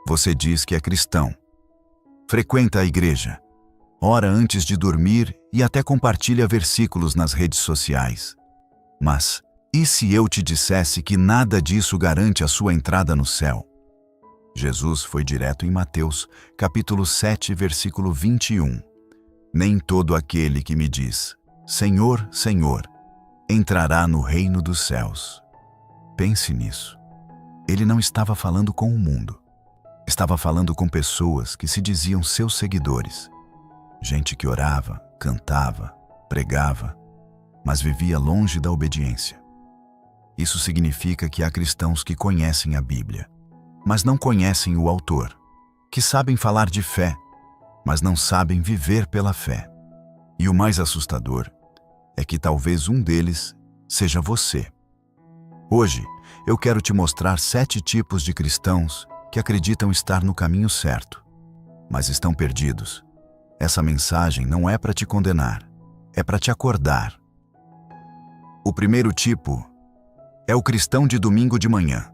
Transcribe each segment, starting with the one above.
Você diz que é cristão. Frequenta a igreja. Ora antes de dormir e até compartilha versículos nas redes sociais. Mas, e se eu te dissesse que nada disso garante a sua entrada no céu? Jesus foi direto em Mateus, capítulo 7, versículo 21. Nem todo aquele que me diz, Senhor, Senhor, entrará no reino dos céus. Pense nisso. Ele não estava falando com o mundo. Estava falando com pessoas que se diziam seus seguidores. Gente que orava, cantava, pregava, mas vivia longe da obediência. Isso significa que há cristãos que conhecem a Bíblia, mas não conhecem o autor, que sabem falar de fé, mas não sabem viver pela fé. E o mais assustador é que talvez um deles seja você. Hoje, eu quero te mostrar 7 tipos de cristãos que acreditam estar no caminho certo, mas estão perdidos. Essa mensagem não é para te condenar, é para te acordar. O primeiro tipo é o cristão de domingo de manhã.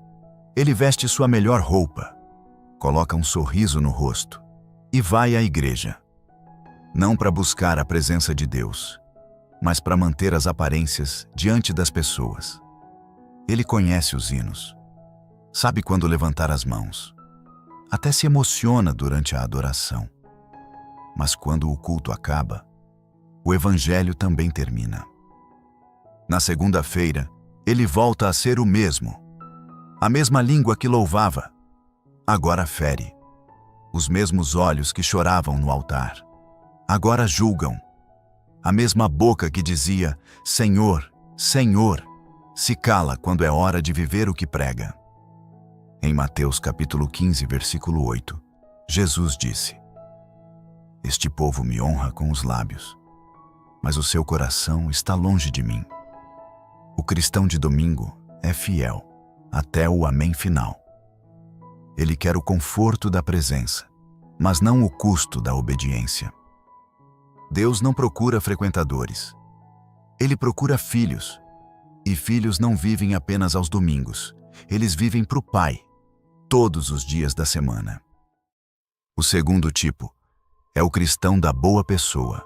Ele veste sua melhor roupa, coloca um sorriso no rosto e vai à igreja. Não para buscar a presença de Deus, mas para manter as aparências diante das pessoas. Ele conhece os hinos, sabe quando levantar as mãos, até se emociona durante a adoração. Mas quando o culto acaba, o evangelho também termina. Na segunda-feira, ele volta a ser o mesmo. A mesma língua que louvava, agora fere. Os mesmos olhos que choravam no altar, agora julgam. A mesma boca que dizia, Senhor, Senhor, se cala quando é hora de viver o que prega. Em Mateus capítulo 15, versículo 8, Jesus disse, Este povo me honra com os lábios, mas o seu coração está longe de mim. O cristão de domingo é fiel até o amém final. Ele quer o conforto da presença, mas não o custo da obediência. Deus não procura frequentadores. Ele procura filhos. E filhos não vivem apenas aos domingos. Eles vivem para o Pai, todos os dias da semana. O segundo tipo é o cristão da boa pessoa.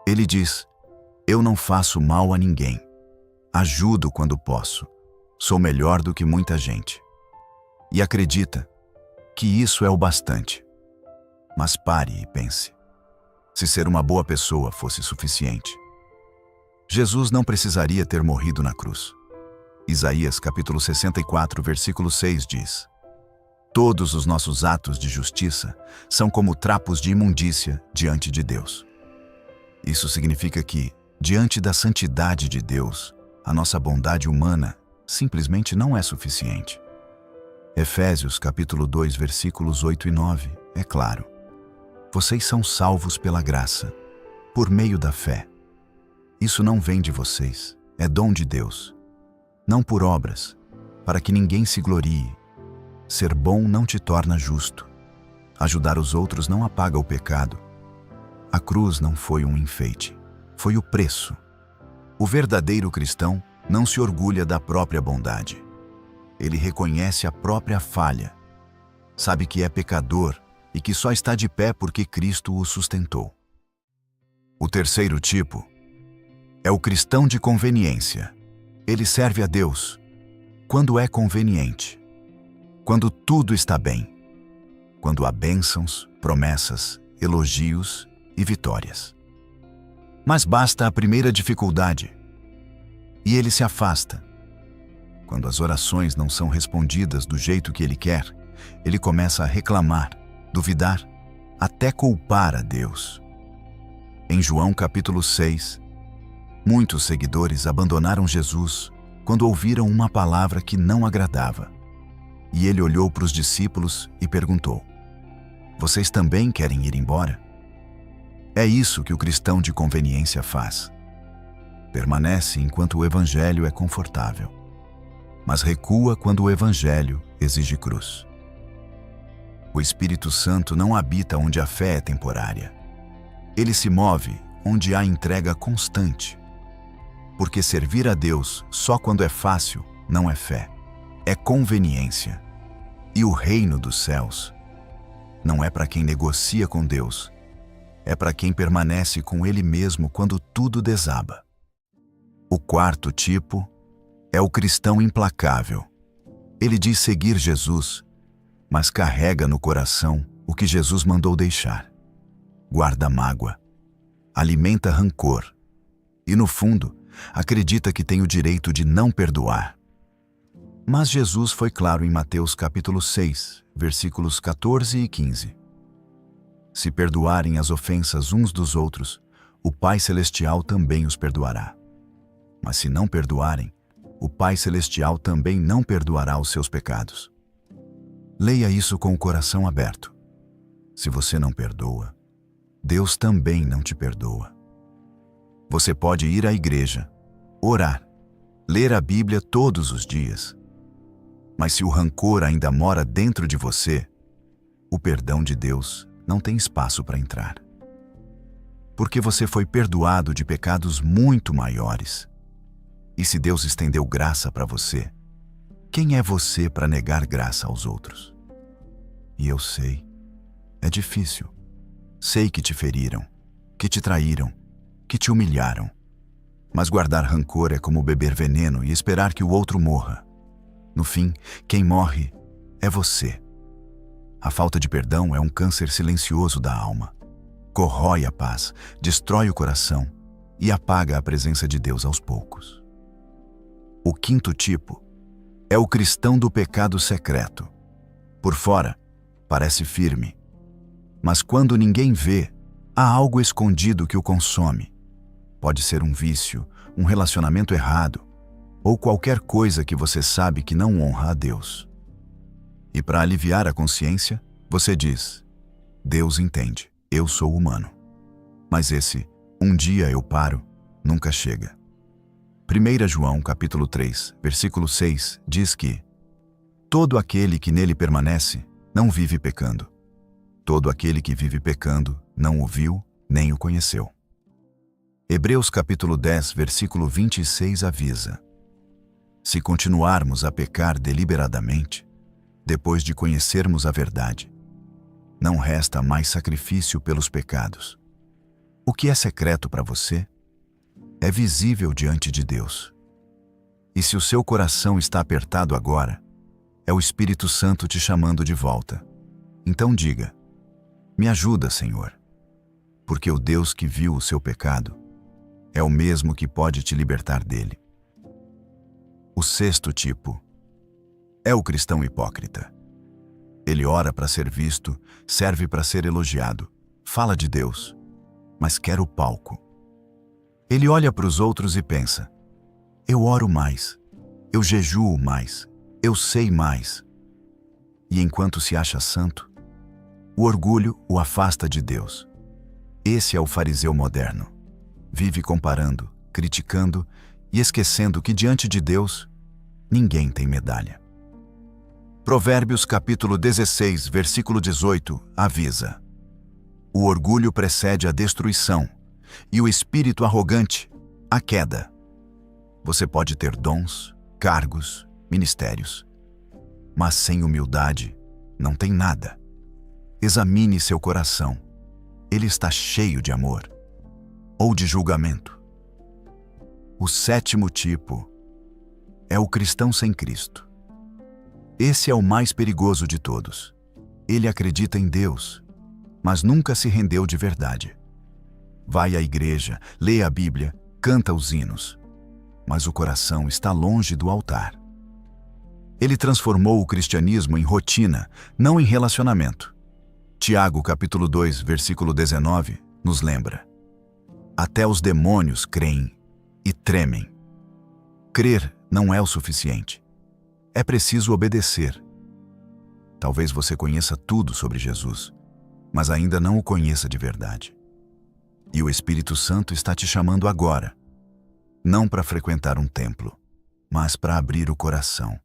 Ele diz, eu não faço mal a ninguém. Ajudo quando posso. Sou melhor do que muita gente. E acredita que isso é o bastante. Mas pare e pense. Se ser uma boa pessoa fosse suficiente, Jesus não precisaria ter morrido na cruz. Isaías capítulo 64, versículo 6 diz, Todos os nossos atos de justiça são como trapos de imundícia diante de Deus. Isso significa que, diante da santidade de Deus, a nossa bondade humana simplesmente não é suficiente. Efésios capítulo 2, versículos 8 e 9, é claro. Vocês são salvos pela graça, por meio da fé. Isso não vem de vocês, é dom de Deus. Não por obras, para que ninguém se glorie. Ser bom não te torna justo. Ajudar os outros não apaga o pecado. A cruz não foi um enfeite, foi o preço. O verdadeiro cristão não se orgulha da própria bondade. Ele reconhece a própria falha. Sabe que é pecador e que só está de pé porque Cristo o sustentou. O terceiro tipo é o cristão de conveniência. Ele serve a Deus quando é conveniente, quando tudo está bem, quando há bênçãos, promessas, elogios e vitórias. Mas basta a primeira dificuldade e ele se afasta. Quando as orações não são respondidas do jeito que ele quer, ele começa a reclamar, duvidar, até culpar a Deus. Em João capítulo 6, muitos seguidores abandonaram Jesus quando ouviram uma palavra que não agradava. E ele olhou para os discípulos e perguntou, Vocês também querem ir embora? É isso que o cristão de conveniência faz. Permanece enquanto o evangelho é confortável, mas recua quando o evangelho exige cruz. O Espírito Santo não habita onde a fé é temporária. Ele se move onde há entrega constante. Porque servir a Deus só quando é fácil não é fé, é conveniência. E o reino dos céus não é para quem negocia com Deus, é para quem permanece com Ele mesmo quando tudo desaba. O quarto tipo é o cristão implacável. Ele diz seguir Jesus, mas carrega no coração o que Jesus mandou deixar. Guarda mágoa, alimenta rancor e, no fundo, acredita que tem o direito de não perdoar. Mas Jesus foi claro em Mateus capítulo 6, versículos 14 e 15. Se perdoarem as ofensas uns dos outros, o Pai Celestial também os perdoará. Mas se não perdoarem, o Pai Celestial também não perdoará os seus pecados. Leia isso com o coração aberto. Se você não perdoa, Deus também não te perdoa. Você pode ir à igreja, orar, ler a Bíblia todos os dias. Mas se o rancor ainda mora dentro de você, o perdão de Deus não tem espaço para entrar. Porque você foi perdoado de pecados muito maiores. E se Deus estendeu graça para você, quem é você para negar graça aos outros? E eu sei, é difícil. Sei que te feriram, que te traíram, que te humilharam. Mas guardar rancor é como beber veneno e esperar que o outro morra. No fim, quem morre é você. A falta de perdão é um câncer silencioso da alma. Corrói a paz, destrói o coração e apaga a presença de Deus aos poucos. O quinto tipo é o cristão do pecado secreto. Por fora, parece firme, mas quando ninguém vê, há algo escondido que o consome. Pode ser um vício, um relacionamento errado, ou qualquer coisa que você sabe que não honra a Deus. E para aliviar a consciência, você diz: Deus entende, eu sou humano. Mas esse "um dia eu paro" nunca chega. 1 João capítulo 3, versículo 6 diz que todo aquele que nele permanece não vive pecando. Todo aquele que vive pecando não o viu nem o conheceu. Hebreus capítulo 10, versículo 26 avisa: se continuarmos a pecar deliberadamente, depois de conhecermos a verdade, não resta mais sacrifício pelos pecados. O que é secreto para você é visível diante de Deus. E se o seu coração está apertado agora, é o Espírito Santo te chamando de volta. Então diga: me ajuda, Senhor, porque o Deus que viu o seu pecado é o mesmo que pode te libertar dele. O sexto tipo é o cristão hipócrita. Ele ora para ser visto, serve para ser elogiado, fala de Deus, mas quer o palco. Ele olha para os outros e pensa: eu oro mais, eu jejuo mais, eu sei mais. E enquanto se acha santo, o orgulho o afasta de Deus. Esse é o fariseu moderno. Vive comparando, criticando e esquecendo que diante de Deus, ninguém tem medalha. Provérbios capítulo 16, versículo 18, avisa: o orgulho precede a destruição, e o espírito arrogante, a queda. Você pode ter dons, cargos, ministérios, mas sem humildade não tem nada. Examine seu coração. Ele está cheio de amor ou de julgamento? O sétimo tipo é o cristão sem Cristo. Esse é o mais perigoso de todos. Ele acredita em Deus, mas nunca se rendeu de verdade. Vai à igreja, lê a Bíblia, canta os hinos, mas o coração está longe do altar. Ele transformou o cristianismo em rotina, não em relacionamento. Tiago capítulo 2, versículo 19, nos lembra: até os demônios creem e tremem. Crer não é o suficiente. É preciso obedecer. Talvez você conheça tudo sobre Jesus, mas ainda não o conheça de verdade. E o Espírito Santo está te chamando agora, não para frequentar um templo, mas para abrir o coração.